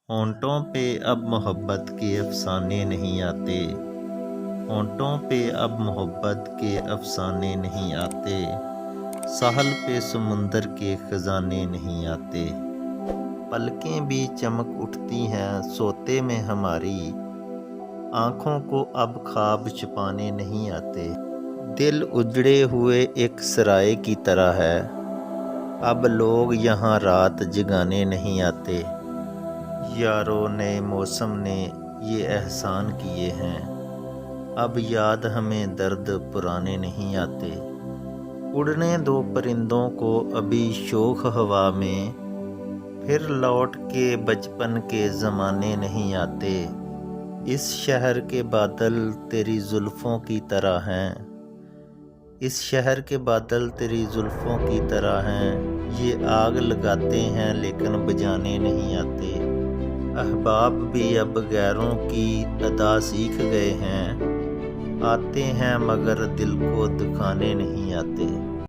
ہونٹوں پہ اب محبت کے افسانے نہیں آتے، ہونٹوں پہ اب محبت کے افسانے نہیں آتے، ساحل پہ سمندر کے خزانے نہیں آتے، پلکیں بھی چمک اٹھتی ہیں سوتے میں ہماری، آنکھوں کو اب خواب چھپانے نہیں آتے، دل اجڑے ہوئے ایک سرائے کی طرح ہے، اب لوگ یہاں رات جگانے نہیں آتے، یارو نئے موسم نے یہ احسان کیے ہیں، اب یاد ہمیں درد پرانے نہیں آتے، اڑنے دو پرندوں کو ابھی شوخ ہوا میں، پھر لوٹ کے بچپن کے زمانے نہیں آتے، اس شہر کے بادل تیری زلفوں کی طرح ہیں، اس شہر کے بادل تیری زلفوں کی طرح ہیں، یہ آگ لگاتے ہیں لیکن بجھانے نہیں آتے، احباب بھی اب غیروں کی ادا سیکھ گئے ہیں، آتے ہیں مگر دل کو دکھانے نہیں آتے۔